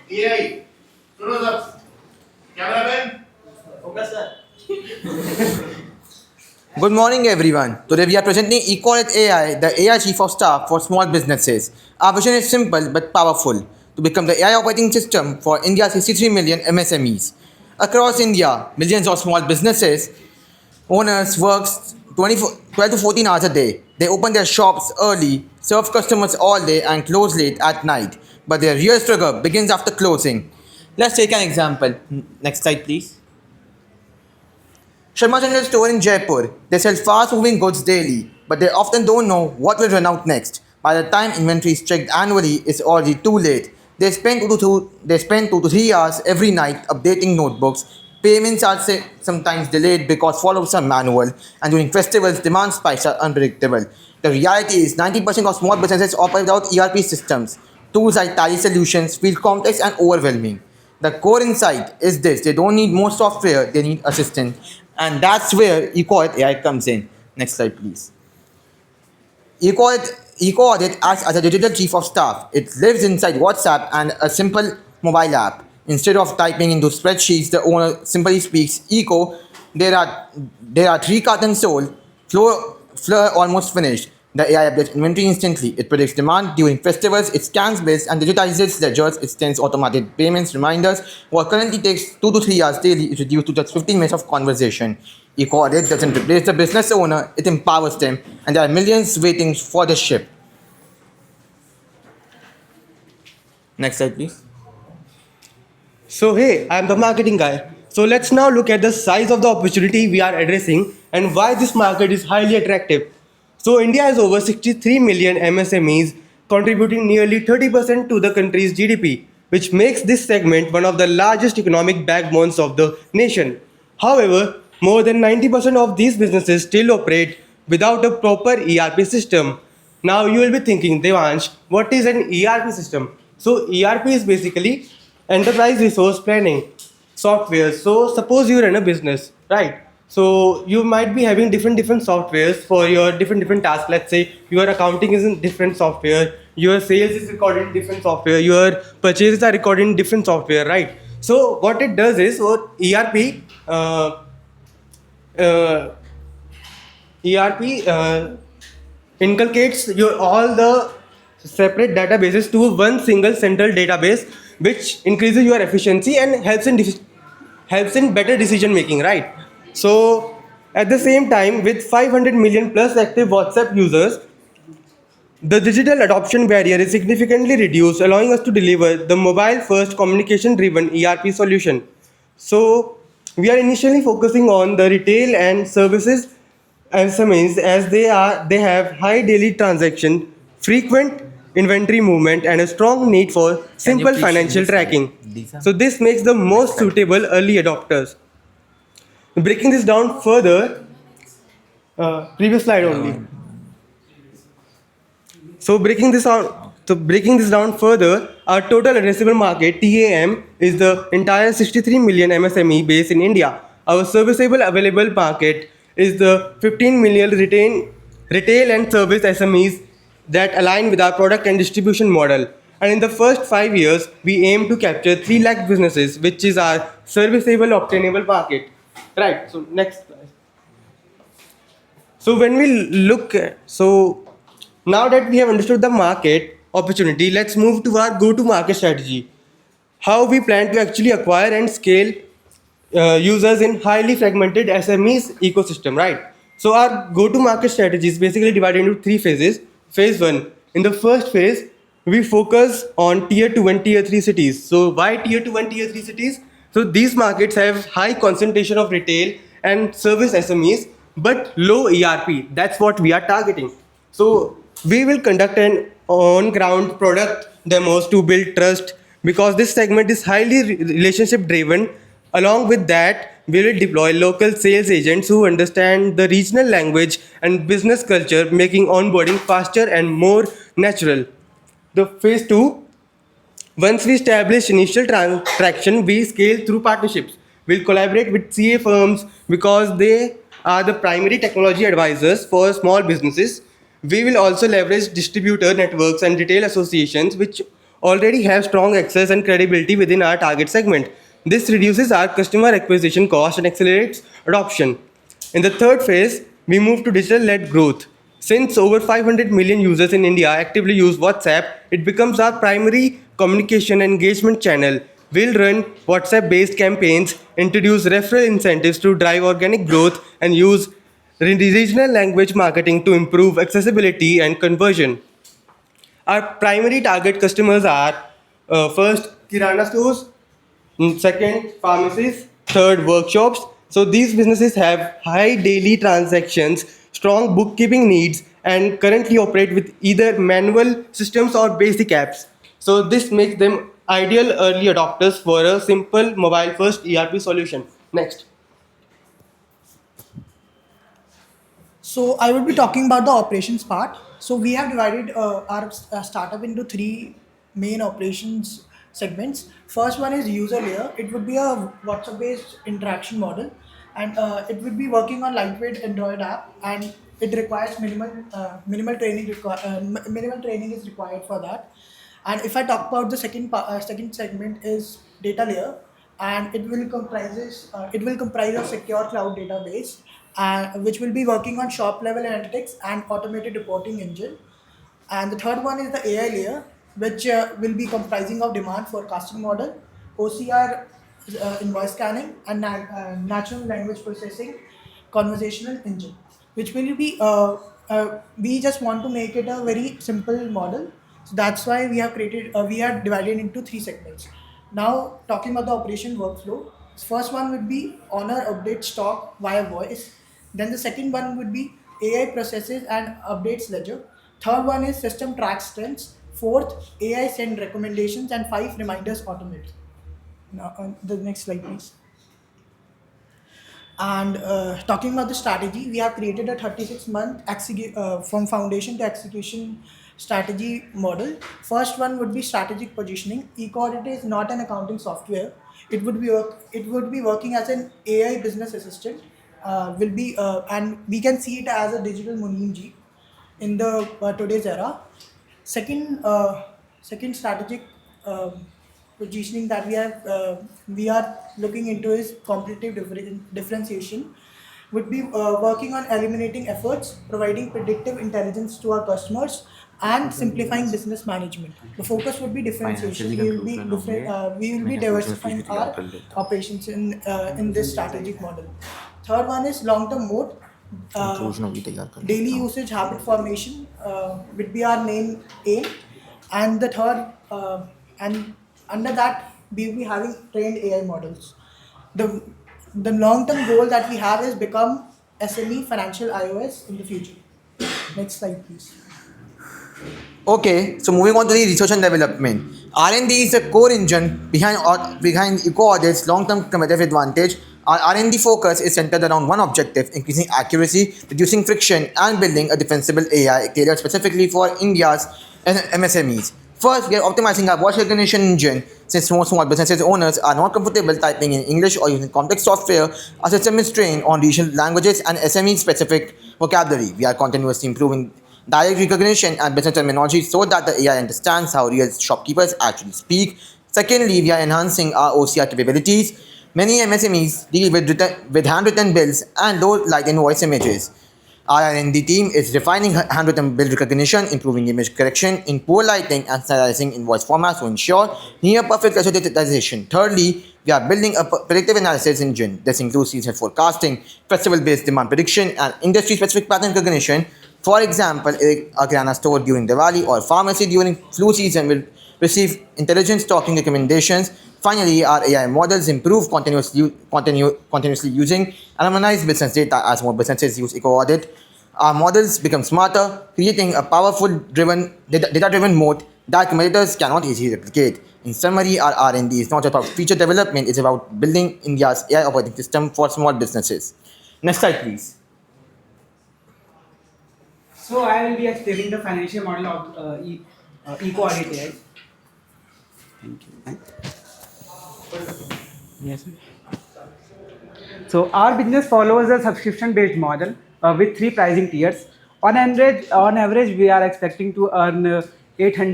AI. Close up. Cameraman. Focus, sir. Good morning, everyone. Today we are presenting Equality AI, the AI Chief of Staff for small businesses. Our vision is simple but powerful to become the AI operating system for India's 63 million MSMEs. Across India, millions of small businesses owners work 12 to 14 hours a day. They open their shops early, serve customers all day, and close late at night. But their real struggle begins after closing. Let's take an example. Next slide, please. Sharma General Store in Jaipur. They sell fast moving goods daily, but they often don't know what will run out next. By the time inventory is checked annually, it's already too late. They spend 2 to 3 hours every night updating notebooks. Payments are sometimes delayed because follow-ups are manual, and during festivals, demand spikes are unpredictable. The reality is 90% of small businesses operate without ERP systems. Tools like Tally solutions feel complex and overwhelming. The core insight is this: they don't need more software, they need assistance. And that's where EcoAudit AI comes in. Next slide, please. EcoAudit acts as a digital chief of staff. It lives inside WhatsApp and a simple mobile app. Instead of typing into spreadsheets, the owner simply speaks Eco. There are 3 cartons sold. Flour almost finished. The AI updates inventory instantly. It predicts demand during festivals. It scans bills and digitizes ledgers. It sends automated payments reminders. What currently takes 2 to 3 hours daily is reduced to just 15 minutes of conversation. EcoAudit doesn't replace the business owner. It empowers them. And there are millions waiting for the ship. Next slide, please. So hey, I'm the marketing guy. So let's now look at the size of the opportunity we are addressing and why this market is highly attractive. So India has over 63 million MSMEs contributing nearly 30% to the country's GDP, which makes this segment one of the largest economic backbones of the nation. However, more than 90% of these businesses still operate without a proper ERP system. Now you will be thinking, Devansh, what is an ERP system? So ERP is basically enterprise resource planning software. So suppose you run a business, right? So you might be having different softwares for your different tasks. Let's say your accounting is in different software, your sales is recorded in different software, your purchases are recorded in different software, right? So what it does is, what uh, ERP inculcates your all the separate databases to one single central database, which increases your efficiency and helps in better decision making, right? So at the same time, with 500 million plus active WhatsApp users, the digital adoption barrier is significantly reduced, allowing us to deliver the mobile first communication driven ERP solution. So we are initially focusing on the retail and services and SMEs, as they have high daily transaction, frequent inventory movement, and a strong need for simple financial tracking. So this makes the most suitable early adopters. Breaking this down further, previous slide only. Breaking this down further, our total addressable market (TAM) is the entire 63 million MSME base in India. Our serviceable available market is the 15 million retail and service SMEs that align with our product and distribution model. And in the first 5 years, we aim to capture 3 lakh businesses, which is our serviceable obtainable market. Right. So next slide. So when we look, so now that we have understood the market opportunity, let's move to our go-to-market strategy. How we plan to actually acquire and scale users in highly fragmented SMEs ecosystem, right? So our go-to-market strategy is basically divided into 3 phases. Phase 1. In the first phase, we focus on tier 2 and tier 3 cities. So why tier 2 and tier 3 cities? So these markets have high concentration of retail and service SMEs, but low ERP. That's what we are targeting. So we will conduct an on-ground product demos to build trust, because this segment is highly relationship driven. Along with that, we will deploy local sales agents who understand the regional language and business culture, making onboarding faster and more natural. The phase 2, once we establish initial traction, we scale through partnerships. We'll collaborate with CA firms because they are the primary technology advisors for small businesses. We will also leverage distributor networks and retail associations, which already have strong access and credibility within our target segment. This reduces our customer acquisition cost and accelerates adoption. In the third phase, we move to digital-led growth. Since over 500 million users in India actively use WhatsApp, it becomes our primary communication and engagement channel. We'll run WhatsApp-based campaigns, introduce referral incentives to drive organic growth, and use regional language marketing to improve accessibility and conversion. Our primary target customers are first Kirana stores, second pharmacies, third workshops. So these businesses have high daily transactions, strong bookkeeping needs, and currently operate with either manual systems or basic apps. So this makes them ideal early adopters for a simple mobile first ERP solution. Next. So I would be talking about the operations part. So we have divided our startup into three main operations segments. First one is user layer. It would be a WhatsApp-based interaction model, and it would be working on lightweight Android app, and it requires minimal training. Minimal training is required for that. And if I talk about the second segment is data layer, and it will comprise a secure cloud database, which will be working on shop level analytics and automated reporting engine. And the third one is the AI layer, which will be comprising of demand forecasting model, OCR, invoice scanning, and natural language processing, conversational engine, which will be we just want to make it a very simple model. So that's why we are divided into three segments. Now talking about the operation workflow, first one would be honor update stock via voice. Then the second one would be AI processes and updates ledger. Third one is system tracks trends. Fourth, AI send recommendations, and five reminders automate. Now, the next slide, please. And talking about the strategy, we have created a 36-month from foundation to execution strategy model. First one would be strategic positioning. eCaudit is not an accounting software. It would be working as an AI business assistant. And we can see it as a digital Munim in the today's era. Second strategic positioning that we are looking into is competitive differentiation. Would be working on eliminating efforts, providing predictive intelligence to our customers, and simplifying business management. The focus would be differentiation. We will be diversifying our operations in this strategic model. Third one is long-term mode. Daily usage habit formation would be our main aim, and the third and under that we will be having trained AI models. The long-term goal that we have is become SME financial iOS in the future. Next slide, please. Okay, so moving on to the research and development. R&D is the core engine behind EcoAudit's long-term competitive advantage. Our R&D focus is centered around one objective: increasing accuracy, reducing friction, and building a defensible AI tailored specifically for India's MSMEs. First, we are optimizing our voice recognition engine. Since most small businesses owners are not comfortable typing in English or using complex software, our system is trained on regional languages and SME-specific vocabulary. We are continuously improving dialect recognition and business terminology so that the AI understands how real shopkeepers actually speak. Secondly, we are enhancing our OCR capabilities. Many MSMEs deal with handwritten bills and low light and voice images. Our R&D team is refining handwritten bill recognition, improving image correction in poor lighting, and standardizing invoice formats to ensure near-perfect digitization. Thirdly, we are building a predictive analysis engine. This includes seasonal forecasting, festival-based demand prediction, and industry-specific pattern recognition. For example, a Kirana store during Diwali or pharmacy during flu season will receive intelligent stocking recommendations. Finally, our AI models improve continuously using anonymized business data. As more businesses use EcoAudit, our models become smarter, creating a powerful data-driven moat that competitors cannot easily replicate. In summary, our R&D is not just about feature development, it's about building India's AI operating system for small businesses. Next slide, please. So I will be explaining the financial model of EcoAudit AI. Thank you. Yes. So our business follows a subscription-based model with three pricing tiers. On average, we are expecting to earn 800